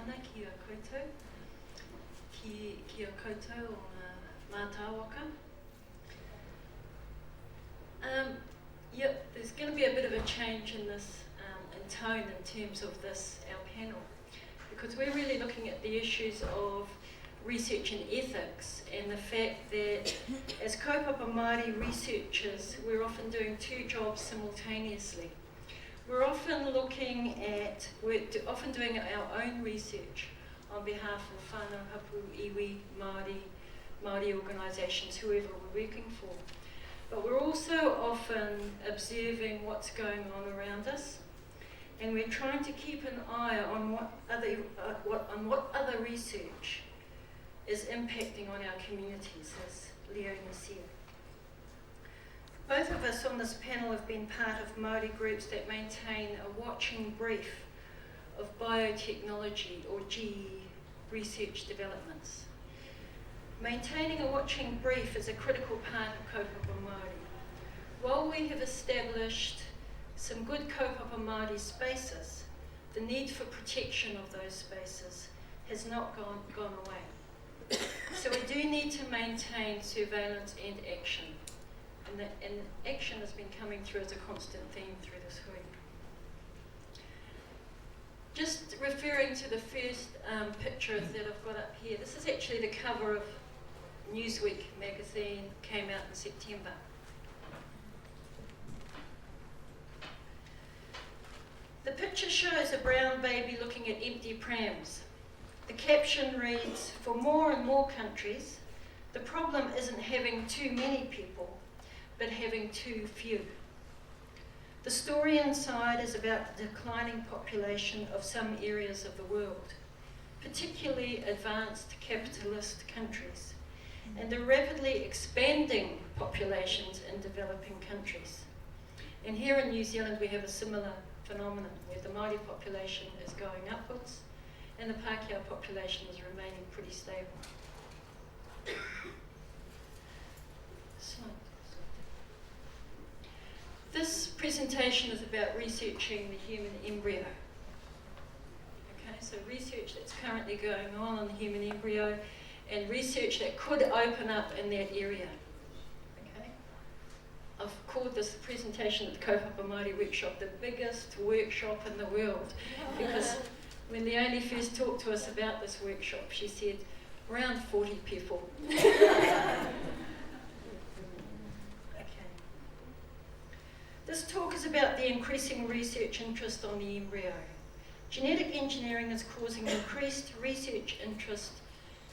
ana ki a koutou, ki a koutou o ngā mātāwaka. Yep, there's going to be a bit of a change in this, in tone in terms of this, our panel, because we're really looking at the issues of research and ethics, and the fact that as Kaupapa Māori researchers, we're often doing two jobs simultaneously. We're often often doing our own research on behalf of whānau hapu, iwi, Māori organisations, whoever we're working for. But we're also often observing what's going on around us, and we're trying to keep an eye on what other research is impacting on our communities, as Leona said. Both of us on this panel have been part of Māori groups that maintain a watching brief of biotechnology or GE research developments. Maintaining a watching brief is a critical part of Kaupapa Māori. While we have established some good Kaupapa Māori spaces, the need for protection of those spaces has not gone away. So we do need to maintain surveillance and action. And action has been coming through as a constant theme through this week. Just referring to the first picture that I've got up here, this is actually the cover of Newsweek magazine, came out in September. The picture shows a brown baby looking at empty prams. The caption reads, "For more and more countries, the problem isn't having too many people, but having too few." The story inside is about the declining population of some areas of the world, particularly advanced capitalist countries, and the rapidly expanding populations in developing countries. And here in New Zealand we have a similar phenomenon where the Māori population is going upwards and the Pākehā population is remaining pretty stable. This presentation is about researching the human embryo. Okay, so research that's currently going on the human embryo and research that could open up in that area. Okay, I've called this presentation at the Kaupapa Māori workshop the biggest workshop in the world, because when Leonie first talked to us about this workshop, she said around 40 people. This talk is about the increasing research interest on the embryo. Genetic engineering is causing increased research interest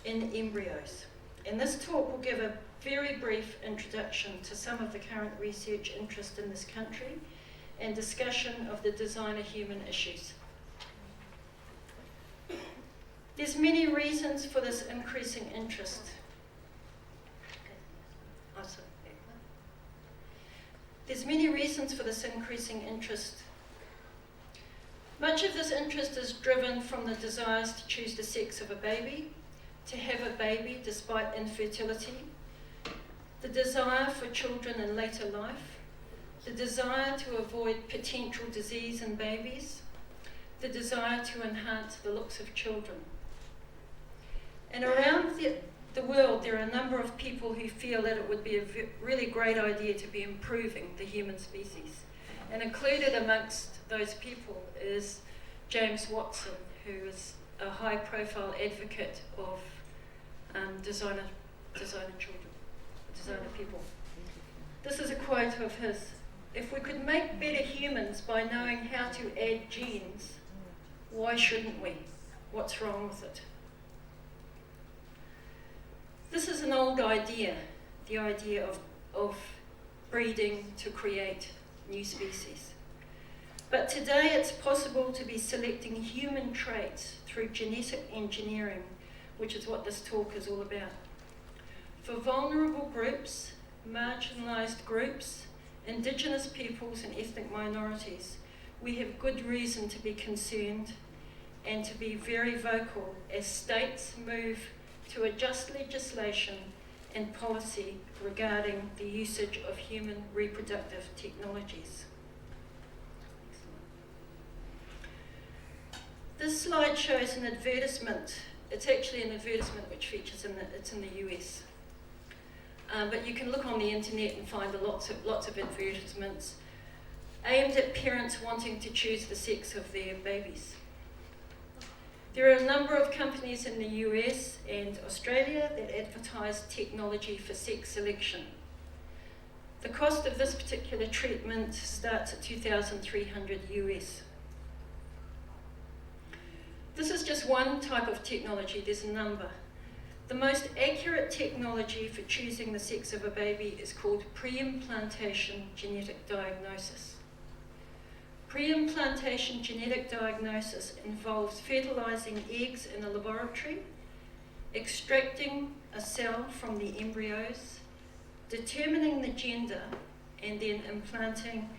in embryos. And this talk will give a very brief introduction to some of the current research interest in this country and discussion of the designer human issues. There's many reasons for this increasing interest. There's many reasons for this increasing interest. Much of this interest is driven from the desires to choose the sex of a baby, to have a baby despite infertility, the desire for children in later life, the desire to avoid potential disease in babies, the desire to enhance the looks of children. And around the world, there are a number of people who feel that it would be a really great idea to be improving the human species. And included amongst those people is James Watson, who is a high-profile advocate of designer children, designer people. This is a quote of his: "If we could make better humans by knowing how to add genes, why shouldn't we? What's wrong with it?" This is an old idea, the idea of breeding to create new species. But today it's possible to be selecting human traits through genetic engineering, which is what this talk is all about. For vulnerable groups, marginalised groups, Indigenous peoples and ethnic minorities, we have good reason to be concerned and to be very vocal as states move to adjust legislation and policy regarding the usage of human reproductive technologies. This slide shows an advertisement. It's actually an advertisement which features it's in the US. But you can look on the internet and find lots of advertisements aimed at parents wanting to choose the sex of their babies. There are a number of companies in the US and Australia that advertise technology for sex selection. The cost of this particular treatment starts at $2,300 US. This is just one type of technology, there's a number. The most accurate technology for choosing the sex of a baby is called pre-implantation genetic diagnosis. Pre-implantation genetic diagnosis involves fertilizing eggs in a laboratory, extracting a cell from the embryos, determining the gender, and then implanting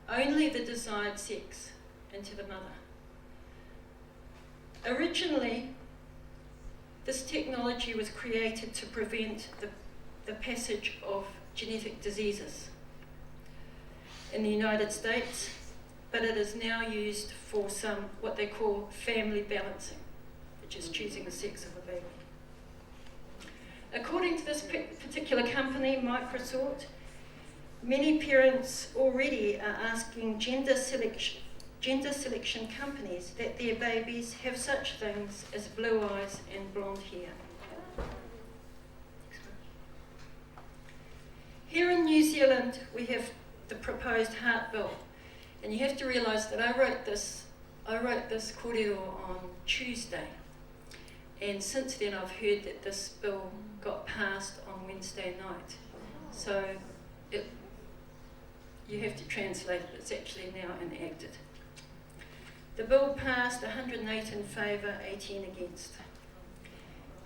only the desired sex into the mother. Originally, this technology was created to prevent the passage of genetic diseases in the United States, but it is now used for some, what they call family balancing, which is choosing the sex of a baby. According to this particular company, Microsoft, many parents already are asking gender selection companies that their babies have such things as blue eyes and blonde hair. Here in New Zealand, we have the proposed heart bill, and you have to realise that I wrote this kōrero on Tuesday, and since then I've heard that this bill got passed on Wednesday night. So you have to translate it, it's actually now enacted. The bill passed 108 in favour, 18 against.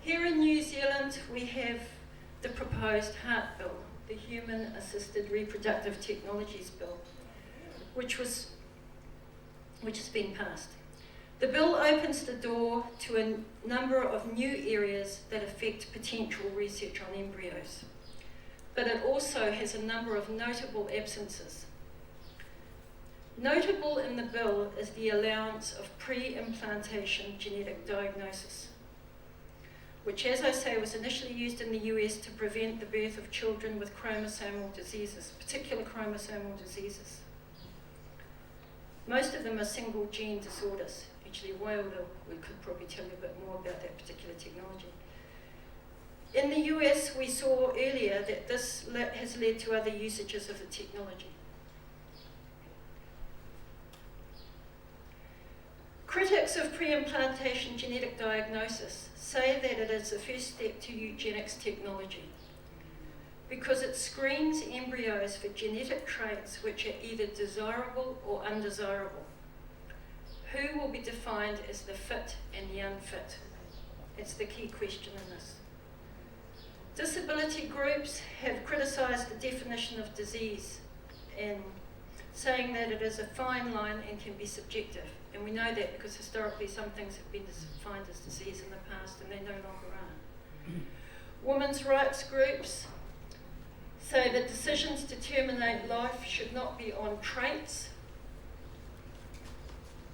Here in New Zealand, we have the proposed heart bill, the Human Assisted Reproductive Technologies Bill, which has been passed. The bill opens the door to a number of new areas that affect potential research on embryos, but it also has a number of notable absences. Notable in the bill is the allowance of pre-implantation genetic diagnosis, which, as I say, was initially used in the US to prevent the birth of children with chromosomal diseases, particular chromosomal diseases. Most of them are single gene disorders. Actually, Waipapa, we could probably tell you a bit more about that particular technology. In the US, we saw earlier that this has led to other usages of the technology. Critics of pre-implantation genetic diagnosis say that it is the first step to eugenics technology because it screens embryos for genetic traits which are either desirable or undesirable. Who will be defined as the fit and the unfit? It's the key question in this. Disability groups have criticised the definition of disease in saying that it is a fine line and can be subjective. And we know that because historically some things have been defined as disease in the past and they no longer are. Women's rights groups say that decisions to terminate life should not be on traits,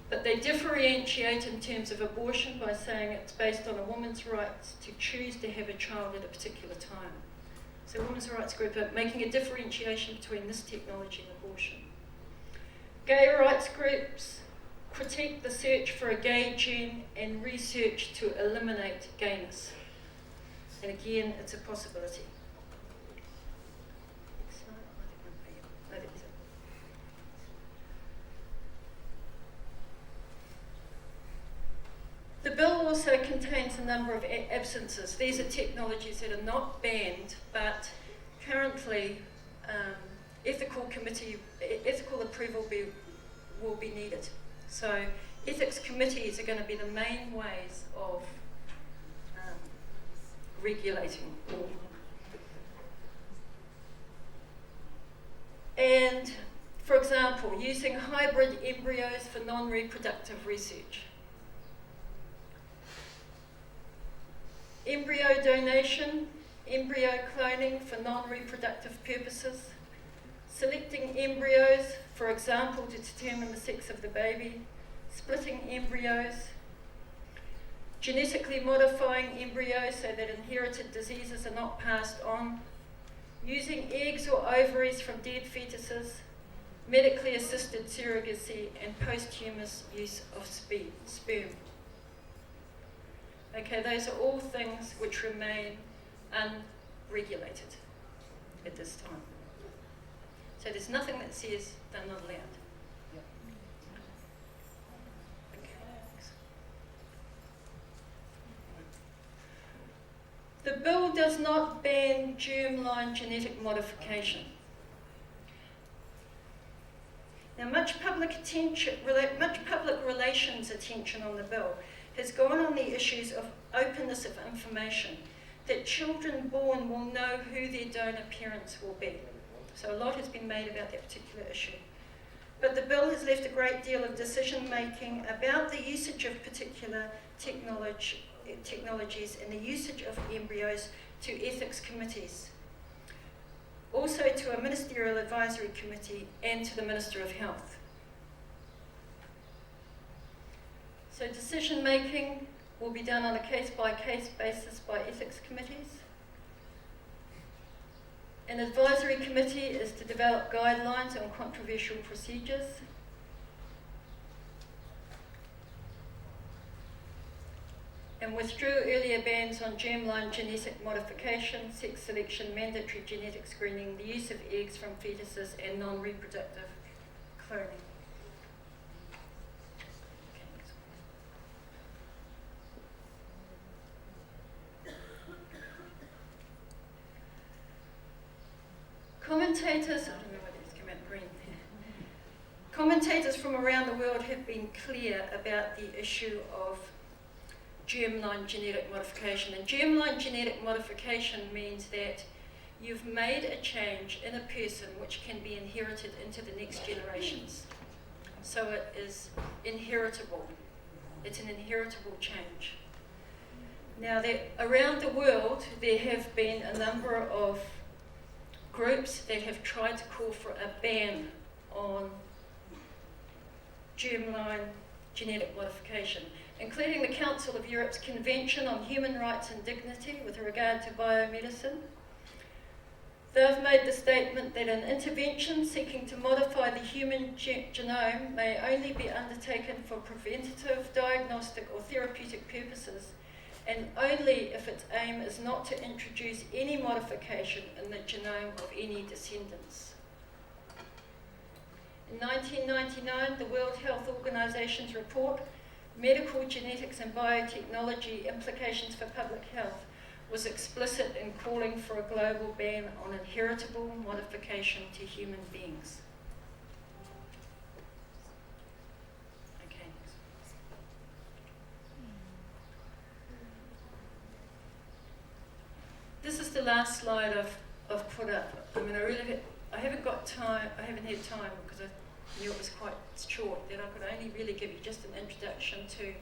but they differentiate in terms of abortion by saying it's based on a woman's rights to choose to have a child at a particular time. So women's rights group are making a differentiation between this technology and abortion. Gay rights groups critique the search for a gay gene and research to eliminate gayness. And again, it's a possibility. The bill also contains a number of absences. These are technologies that are not banned, but currently ethical approval will be needed. So ethics committees are going to be the main ways of regulating all. And, for example, using hybrid embryos for non-reproductive research. Embryo donation, embryo cloning for non-reproductive purposes, selecting embryos, for example, to determine the sex of the baby, splitting embryos, genetically modifying embryos so that inherited diseases are not passed on, using eggs or ovaries from dead fetuses, medically assisted surrogacy, and posthumous use of sperm. Okay, those are all things which remain unregulated at this time. So there's nothing that says they're not allowed. The bill does not ban germline genetic modification. Now, much public relations attention on the bill has gone on the issues of openness of information, that children born will know who their donor parents will be. So a lot has been made about that particular issue. But the bill has left a great deal of decision making about the usage of particular technologies and the usage of embryos to ethics committees, also to a ministerial advisory committee and to the Minister of Health. So decision making will be done on a case-by-case basis by ethics committees. An advisory committee is to develop guidelines on controversial procedures. And withdrew earlier bans on germline genetic modification, sex selection, mandatory genetic screening, the use of eggs from fetuses, and non-reproductive cloning. Commentators, I don't know whether it's come out green. Commentators from around the world have been clear about the issue of germline genetic modification. And germline genetic modification means that you've made a change in a person which can be inherited into the next generations. So it is inheritable. It's an inheritable change. Now, around the world, there have been a number of groups that have tried to call for a ban on germline genetic modification, including the Council of Europe's Convention on Human Rights and Dignity with regard to biomedicine. They've made the statement that an intervention seeking to modify the human genome may only be undertaken for preventative, diagnostic or therapeutic purposes, and only if its aim is not to introduce any modification in the genome of any descendants. In 1999, the World Health Organization's report, Medical Genetics and Biotechnology Implications for Public Health, was explicit in calling for a global ban on inheritable modification to human beings. Okay. This is the last slide I've put up. I mean, I haven't got time, I haven't had time because I knew it was quite short, that I could only really give you just an introduction to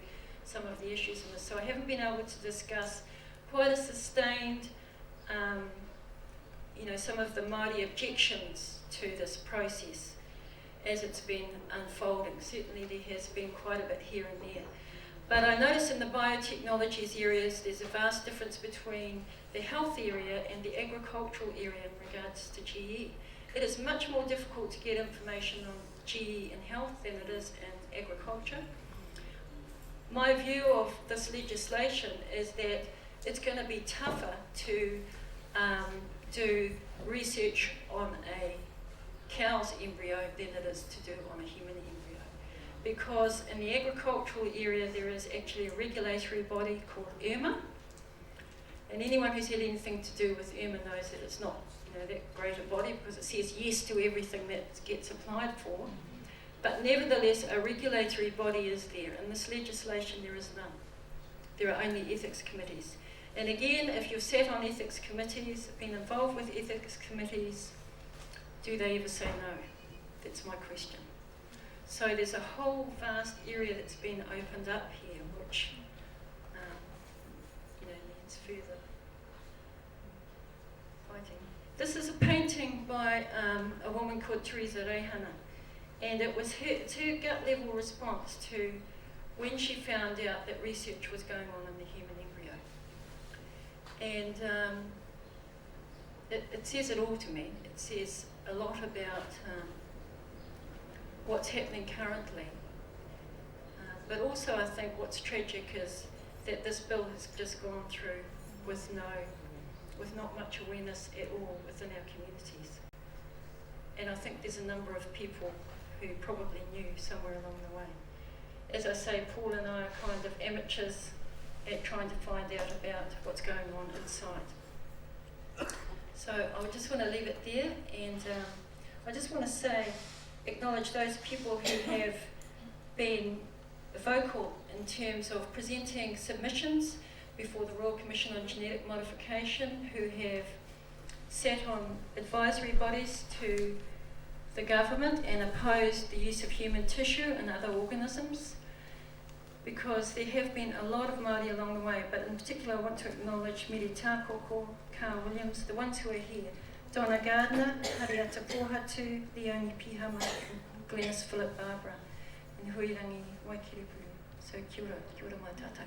some of the issues in this. So I haven't been able to discuss quite a sustained, some of the Māori objections to this process as it's been unfolding. Certainly there has been quite a bit here and there. But I notice in the biotechnologies areas there's a vast difference between the health area and the agricultural area in regards to GE. It is much more difficult to get information on GE in health than it is in agriculture. My view of this legislation is that it's going to be tougher to do research on a cow's embryo than it is to do on a human embryo. Because in the agricultural area there is actually a regulatory body called IRMA, and anyone who's had anything to do with IRMA knows that it's not that great a body because it says yes to everything that gets applied for. But nevertheless, a regulatory body is there. In this legislation, there is none. There are only ethics committees. And again, if you've sat on ethics committees, been involved with ethics committees, do they ever say no? That's my question. So there's a whole vast area that's been opened up here, which needs further fighting. This is a painting by a woman called Teresa Reihana, And it's her gut level response to when she found out that research was going on in the human embryo. And it says it all to me. It says a lot about what's happening currently. But also I think what's tragic is that this bill has just gone through with not much awareness at all within our communities. And I think there's a number of people who probably knew somewhere along the way. As I say, Paul and I are kind of amateurs at trying to find out about what's going on inside. So I just want to leave it there, and I just want to acknowledge those people who have been vocal in terms of presenting submissions before the Royal Commission on Genetic Modification, who have sat on advisory bodies to the government and opposed the use of human tissue and other organisms, because there have been a lot of Māori along the way, but in particular I want to acknowledge Miri Tākoko, Carl Williams, the ones who are here, Donna Gardner, Hariata Pohatu, Leonie Pihama, Glenys Philip Barbara, and Huirangi Waikiripuru. So kia ora mai tātou.